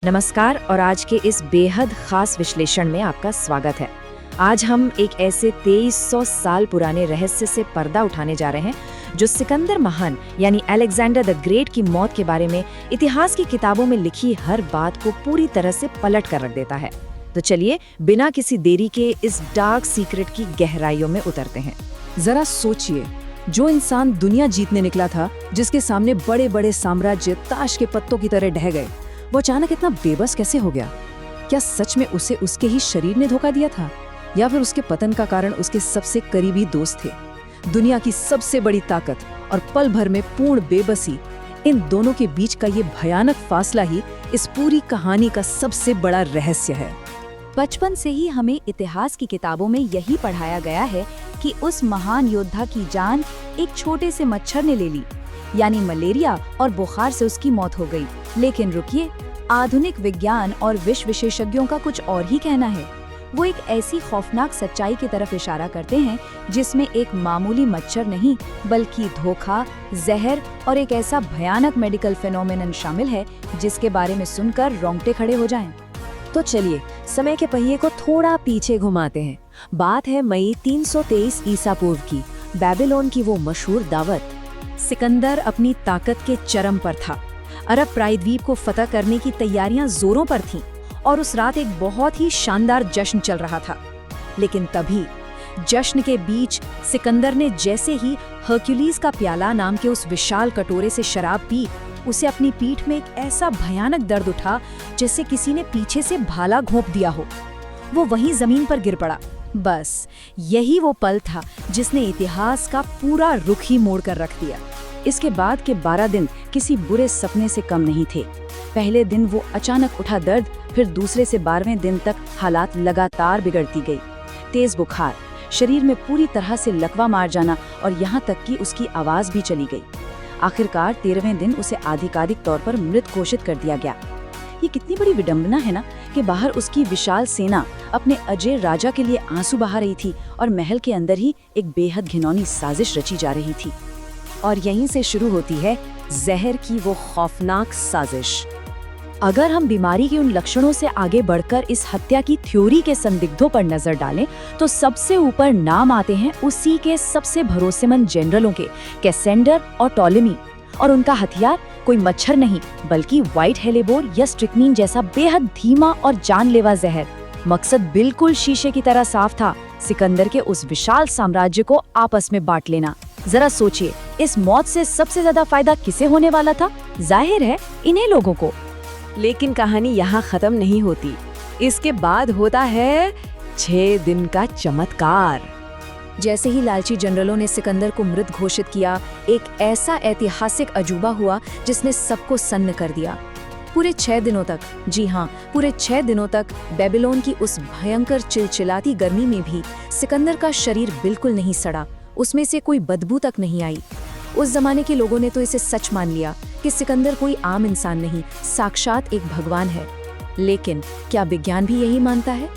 नमस्कार और आज के इस बेहद खास विश्लेषण में आपका स्वागत है। आज हम एक ऐसे 2300 साल पुराने रहस्य से पर्दा उठाने जा रहे हैं जो सिकंदर महान यानी अलेक्जेंडर द ग्रेट की मौत के बारे में इतिहास की किताबों में लिखी हर बात को पूरी तरह से पलट कर रख देता है। तो चलिए बिना किसी देरी के इस डार्क सीक्रेट की गहराइयों में उतरते हैं। जरा सोचिए, जो इंसान दुनिया जीतने निकला था, जिसके सामने बड़े बड़े साम्राज्य ताश के पत्तों की तरह ढह गए, वो अचानक इतना बेबस कैसे हो गया? क्या सच में उसे उसके ही शरीर ने धोखा दिया था, या फिर उसके पतन का कारण उसके सबसे करीबी दोस्त थे? दुनिया की सबसे बड़ी ताकत और पल भर में पूर्ण बेबसी, इन दोनों के बीच का ये भयानक फासला ही इस पूरी कहानी का सबसे बड़ा रहस्य है। बचपन से ही हमें इतिहास की किताबों में यही पढ़ाया गया है कि उस महान योद्धा की जान एक छोटे से मच्छर ने ले ली, यानी मलेरिया और बुखार से उसकी मौत हो गई। लेकिन रुकिए, आधुनिक विज्ञान और विश्व विशेषज्ञों का कुछ और ही कहना है। वो एक ऐसी खौफनाक सच्चाई की तरफ इशारा करते हैं जिसमें एक मामूली मच्छर नहीं बल्कि धोखा, जहर और एक ऐसा भयानक मेडिकल फिनोमेनन शामिल है जिसके बारे में सुनकर रोंगटे खड़े हो जाएं। तो चलिए समय के पहिए को थोड़ा पीछे घुमाते हैं। बात है मई 323 ईसा पूर्व की, बेबीलोन की वो मशहूर दावत। सिकंदर अपनी ताकत के चरम पर था। अरब प्रायद्वीप को फतह करने की तैयारियां जोरों पर थीं और उस रात एक बहुत ही शानदार जश्न चल रहा था। लेकिन तभी जश्न के बीच सिकंदर ने जैसे ही हर्क्यूलिस का प्याला नाम के उस विशाल कटोरे से शराब पी, उसे अपनी पीठ में एक ऐसा भयानक दर्द उठा जैसे किसी ने पीछे से भाला घोंप दिया हो। वो वहीं जमीन पर गिर पड़ा। बस यही वो पल था जिसने इतिहास का पूरा रुख ही मोड़ कर रख दिया। इसके बाद के 12 दिन किसी बुरे सपने से कम नहीं थे। पहले दिन वो अचानक उठा दर्द, फिर दूसरे से 12वें दिन तक हालात लगातार बिगड़ती गई। तेज बुखार, शरीर में पूरी तरह से लकवा मार जाना और यहाँ तक कि उसकी आवाज भी चली गई। आखिरकार 13वें दिन उसे आधिकारिक तौर पर मृत घोषित कर दिया गया। ये कितनी बड़ी विडंबना है ना, कि बाहर उसकी विशाल सेना अपने अजय राजा के लिए आंसू बहा रही थी और महल के अंदर ही एक बेहद घिनौनी साजिश रची जा रही थी। और यहीं से शुरू होती है जहर की वो खौफनाक साजिश। अगर हम बीमारी के उन लक्षणों से आगे बढ़कर इस हत्या की थ्योरी के संदिग्धों पर नजर डालें तो सबसे ऊपर नाम आते हैं उसी के सबसे भरोसेमंद जनरलों के, कैसेंडर और टॉलेमी। और उनका हथियार कोई मच्छर नहीं बल्कि व्हाइट हेलेबोर या स्ट्रिक्नीन जैसा बेहद धीमा और जानलेवा जहर। मकसद बिल्कुल शीशे की तरह साफ था, सिकंदर के उस विशाल साम्राज्य को आपस में बांट लेना। जरा सोचिए, इस मौत से सबसे ज्यादा फायदा किसे होने वाला था? जाहिर है इन्हीं लोगों को। लेकिन कहानी यहाँ खत्म नहीं होती। इसके बाद होता है 6 दिन का चमत्कार। जैसे ही लालची जनरलों ने सिकंदर को मृत घोषित किया, एक ऐसा ऐतिहासिक अजूबा हुआ जिसने सबको सन्न कर दिया। पूरे 6 दिनों तक, जी हाँ, पूरे 6 दिनों तक बेबीलोन की उस भयंकर चिलचिलाती गर्मी में भी सिकंदर का शरीर बिल्कुल नहीं सड़ा, उसमें से कोई बदबू तक नहीं आई। उस जमाने के लोगों ने तो इसे सच मान लिया कि सिकंदर कोई आम इंसान नहीं, साक्षात एक भगवान है। लेकिन क्या विज्ञान भी यही मानता है?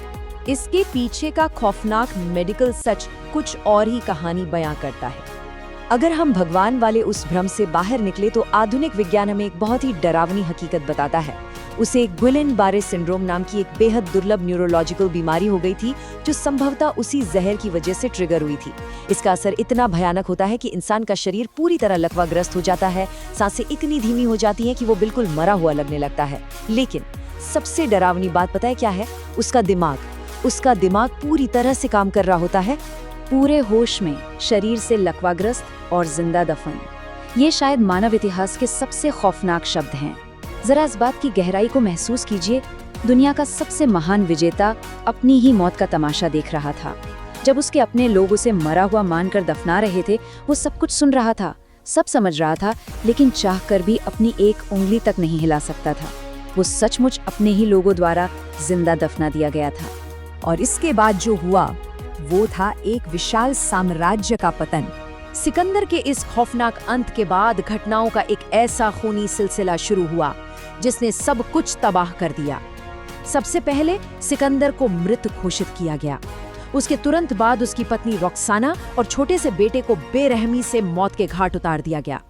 इसके पीछे का खौफनाक मेडिकल सच कुछ और ही कहानी बयां करता है। अगर हम भगवान वाले उस भ्रम से बाहर निकले तो आधुनिक विज्ञान हमें एक बहुत ही डरावनी हकीकत बताता है। उसे गुइलेन-बारे सिंड्रोम नाम की एक बेहद दुर्लभ न्यूरोलॉजिकल बीमारी हो गई थी जो संभवतः उसी जहर की वजह से ट्रिगर हुई थी। इसका असर इतना भयानक होता है कि इंसान का शरीर पूरी तरह लकवाग्रस्त हो जाता है, सांसें इतनी धीमी हो जाती हैं कि वो बिल्कुल मरा हुआ लगने लगता है। लेकिन सबसे डरावनी बात पता है क्या है? उसका दिमाग पूरी तरह से काम कर रहा होता है, पूरे होश में, शरीर से लकवाग्रस्त और जिंदा दफन। ये शायद मानव इतिहास के सबसे खौफनाक शब्द हैं। जरा इस बात की गहराई को महसूस कीजिए। दुनिया का सबसे महान विजेता अपनी ही मौत का तमाशा देख रहा था। जब उसके अपने लोग उसे मरा हुआ मानकर दफना रहे थे, वो सब कुछ सुन रहा था, सब समझ रहा था, लेकिन चाहकर भी अपनी एक उंगली तक नहीं हिला सकता था। वो सचमुच अपने ही लोगों द्वारा जिंदा दफना दिया गया था। और इसके बाद जो हुआ वो था एक विशाल साम्राज्य का पतन। सिकंदर के इस खौफनाक अंत के बाद घटनाओं का एक ऐसा खूनी सिलसिला शुरू हुआ जिसने सब कुछ तबाह कर दिया। सबसे पहले सिकंदर को मृत घोषित किया गया। उसके तुरंत बाद उसकी पत्नी रॉक्साना और छोटे से बेटे को बेरहमी से मौत के घाट उतार दिया गया।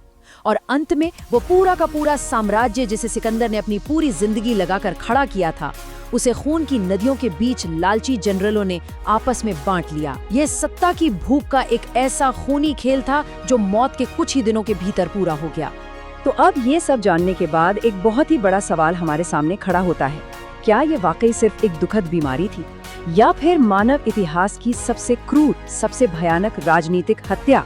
और अंत में वो पूरा का पूरा साम्राज्य जिसे सिकंदर ने अपनी पूरी जिंदगी लगाकर खड़ा किया था, उसे खून की नदियों के बीच लालची जनरलों ने आपस में बांट लिया। ये सत्ता की भूख का एक ऐसा खूनी खेल था जो मौत के कुछ ही दिनों के भीतर पूरा हो गया। तो अब ये सब जानने के बाद एक बहुत ही बड़ा सवाल हमारे सामने खड़ा होता है, क्या ये वाकई सिर्फ एक दुखद बीमारी थी या फिर मानव इतिहास की सबसे क्रूर, सबसे भयानक राजनीतिक हत्या?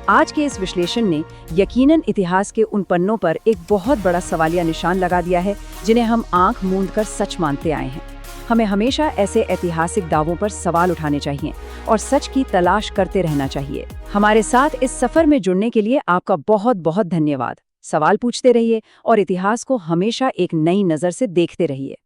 आज के इस विश्लेषण ने यकीनन इतिहास के उन पन्नों पर एक बहुत बड़ा सवालिया निशान लगा दिया है जिन्हें हम आंख मूंद कर सच मानते आए हैं। हमें हमेशा ऐसे ऐतिहासिक दावों पर सवाल उठाने चाहिए और सच की तलाश करते रहना चाहिए। हमारे साथ इस सफर में जुड़ने के लिए आपका बहुत बहुत धन्यवाद। सवाल पूछते रहिए और इतिहास को हमेशा एक नई नजर से देखते रहिए।